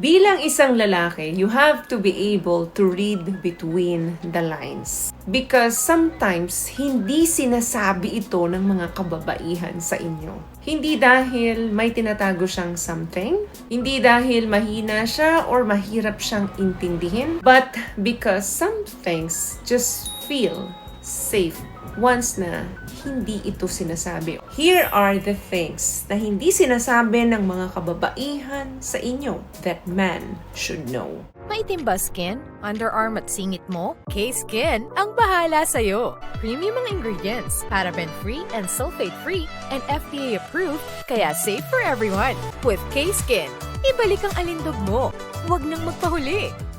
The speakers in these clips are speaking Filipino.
Bilang isang lalaki, you have to be able to read between the lines. Because sometimes, hindi sinasabi ito ng mga kababaihan sa inyo. Hindi dahil may tinatago siyang something, hindi dahil mahina siya or mahirap siyang intindihin, but because some things just feel safe once na hindi ito sinasabi. Here are the things na hindi sinasabi ng mga kababaihan sa inyo that man should know. Maitim ba skin? Underarm at singit mo? K-Skin ang bahala sa'yo. Premium ang ingredients, paraben-free and sulfate-free, and FDA-approved, kaya safe for everyone. With K-Skin, ibalik ang alindog mo. Huwag nang magpahuli.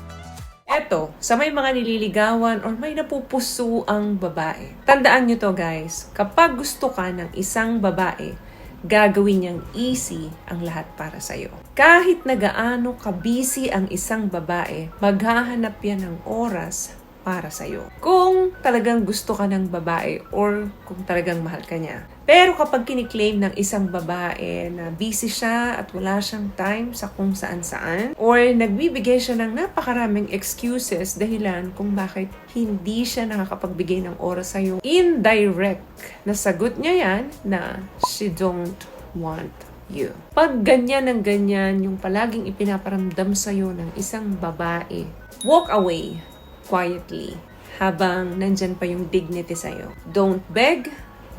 Eto, sa may mga nililigawan or may napupuso ang babae. Tandaan nyo to guys, kapag gusto ka ng isang babae, gagawin niyang easy ang lahat para sa'yo. Kahit na gaano ka-busy ang isang babae, maghahanap yan ng oras para sa'yo. Kung talagang gusto ka ng babae or kung talagang mahal ka niya. Pero kapag kiniklaim ng isang babae na busy siya at wala siyang time sa kung saan-saan, or nagbibigay siya ng napakaraming excuses dahilan kung bakit hindi siya nakakapagbigay ng oras sa'yo, indirect na sagot niya yan na she don't want you. Pag ganyan ng ganyan yung palaging ipinaparamdam sa'yo ng isang babae, walk away quietly habang nandyan pa yung dignity sa'yo. Don't beg,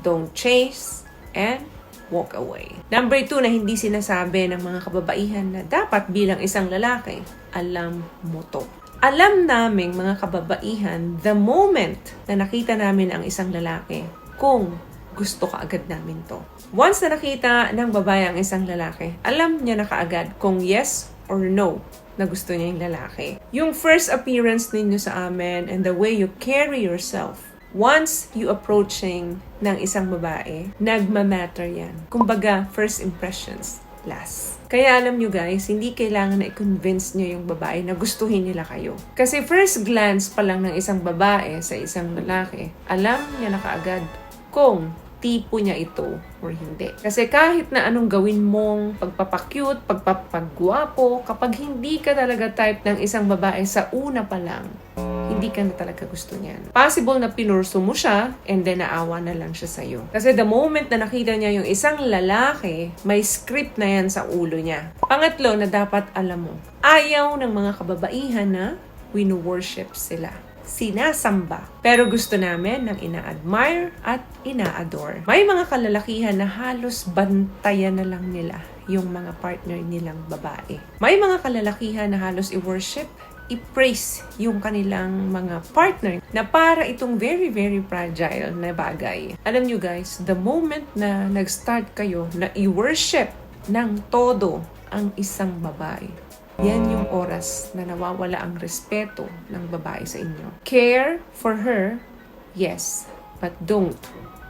don't chase, and walk away. Number 2 na hindi sinasabi ng mga kababaihan na dapat bilang isang lalaki, alam mo to. Alam naming mga kababaihan the moment na nakita namin ang isang lalaki kung gusto ka agad namin to. Once na nakita ng babae ang isang lalaki, alam niya na kaagad kung yes or no na gusto niya yung lalaki. Yung first appearance ninyo sa amin and the way you carry yourself, once you approaching ng isang babae, nagmamatter yan. Kumbaga, first impressions last. Kaya alam nyo guys, hindi kailangan na i-convince nyo yung babae na gustuhin nila kayo. Kasi first glance pa lang ng isang babae sa isang lalaki, alam niya na kaagad kung tipo niya ito or hindi. Kasi kahit na anong gawin mong pagpapakyut, pagpapagwapo, kapag hindi ka talaga type ng isang babae sa una pa lang, hindi ka na talaga gusto niyan. Possible na pinurso mo siya and then naawa na lang siya sa'yo. Kasi the moment na nakita niya yung isang lalaki, may script na yan sa ulo niya. Pangatlo na dapat alam mo, ayaw ng mga kababaihan na wino-worship sila. Sinasamba. Pero gusto namin ng ina-admire at ina-adore. May mga kalalakihan na halos bantayan na lang nila yung mga partner nilang babae. May mga kalalakihan na halos i-worship, i-praise yung kanilang mga partner na para itong very, very fragile na bagay. Alam nyo guys, the moment na nag-start kayo na i-worship ng todo ang isang babae, yan yung oras na nawawala ang respeto ng babae sa inyo. Care for her, yes, but don't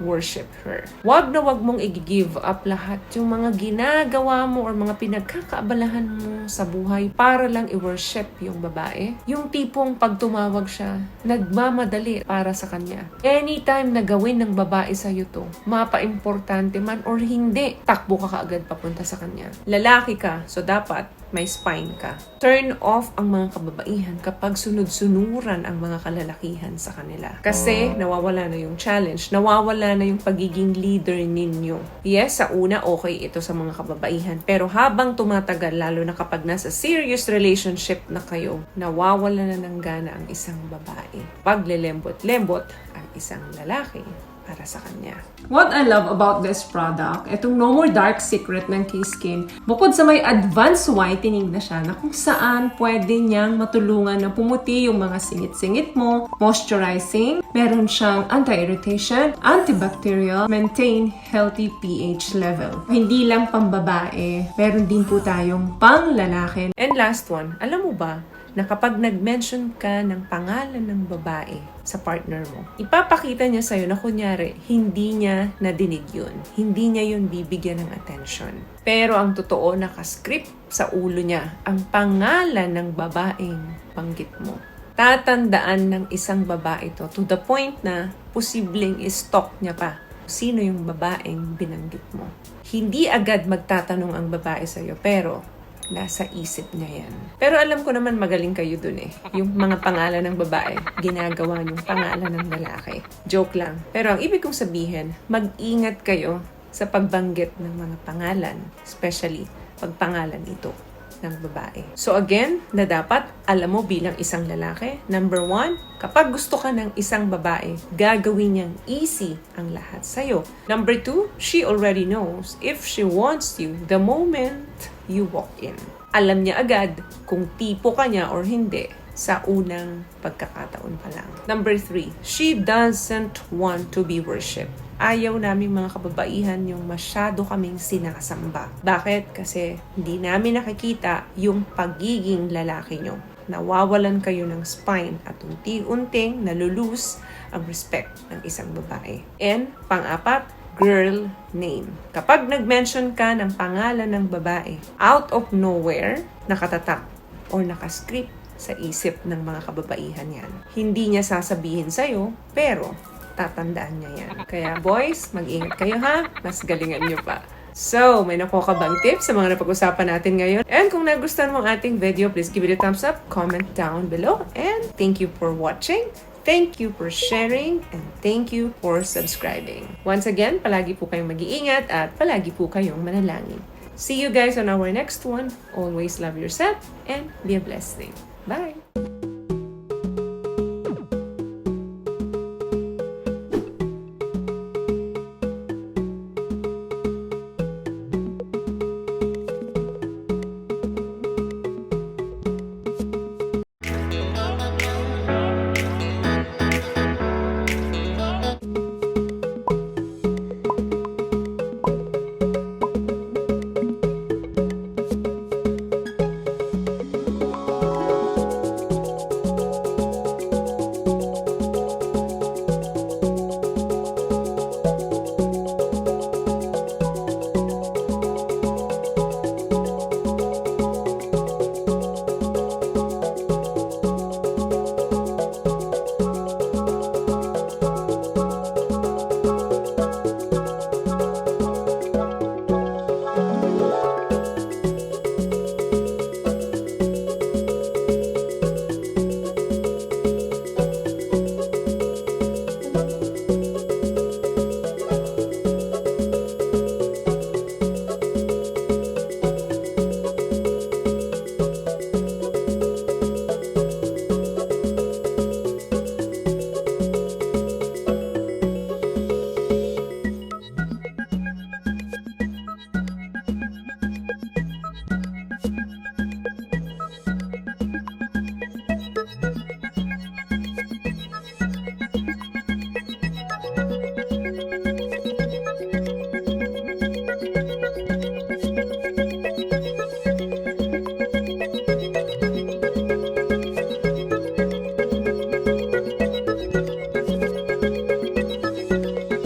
worship her. Wag na wag mong i-give up lahat yung mga ginagawa mo or mga pinagkakaabalahan mo sa buhay para lang i-worship yung babae. Yung tipong pag tumawag siya, nagmamadali para sa kanya. Anytime na gawin ng babae sa'yo to, mapa-importante man or hindi, takbo ka kaagad papunta sa kanya. Lalaki ka, so dapat may spine ka. Turn off ang mga kababaihan kapag sunod-sunuran ang mga kalalakihan sa kanila. Kasi nawawala na yung challenge, nawawala na yung pagiging leader ninyo. Yes, sa una okay ito sa mga kababaihan, pero habang tumatagal, lalo na kapag nasa serious relationship na kayo, nawawala na ng gana ang isang babae. Paglelembot-lembot ang isang lalaki para sa kanya. What I love about this product, itong No More Dark Secret ng K-Skin, bukod sa may advanced whitening na siya na kung saan pwede niyang matulungan na pumuti yung mga singit-singit mo, moisturizing, meron siyang anti-irritation, antibacterial, maintain healthy pH level. Hindi lang pambabae, meron din po tayong pang-lalaki. And last one, alam mo ba na kapag nag-mention ka ng pangalan ng babae sa partner mo, ipapakita niya sa'yo na kunyari, hindi niya nadinig yun. Hindi niya yun bibigyan ng attention. Pero ang totoo, nakascript sa ulo niya ang pangalan ng babaeng banggit mo. Tatandaan ng isang babae to the point na posibleng i-stalk niya pa sino yung babaeng binanggit mo. Hindi agad magtatanong ang babae sa'yo, pero nasa isip niya yan. Pero alam ko naman magaling kayo dun eh. Yung mga pangalan ng babae, ginagawa yung pangalan ng lalaki. Joke lang. Pero ang ibig kong sabihin, mag-ingat kayo sa pagbanggit ng mga pangalan, especially pag pangalan ito ng babae. So again, na dapat alam mo bilang isang lalaki, number 1, kapag gusto ka ng isang babae, gagawin niyang easy ang lahat sa'yo. Number 2, she already knows if she wants you the moment you walk in. Alam niya agad kung tipo ka niya or hindi sa unang pagkakataon pa lang. Number 3, she doesn't want to be worshipped. Ayaw naming mga kababaihan yung masyado kaming sinasamba. Bakit? Kasi hindi namin nakikita yung pagiging lalaki nyo. Nawawalan kayo ng spine at unti-unting nalulus ang respect ng isang babae. And pang-apat, girl name. Kapag nag-mention ka ng pangalan ng babae, out of nowhere, nakatatak or nakascript sa isip ng mga kababaihan yan. Hindi niya sasabihin sa'yo, pero tatandaan niya yan. Kaya boys, mag-ingat kayo ha. Mas galingan niyo pa. So, may nakuha ka bang tips sa mga napag-usapan natin ngayon? And kung nagustuhan mo ang ating video, please give it a thumbs up, comment down below, and thank you for watching. Thank you for sharing, and thank you for subscribing. Once again, palagi po kayong mag-iingat at palagi po kayong manalangin. See you guys on our next one. Always love yourself and be a blessing. Bye!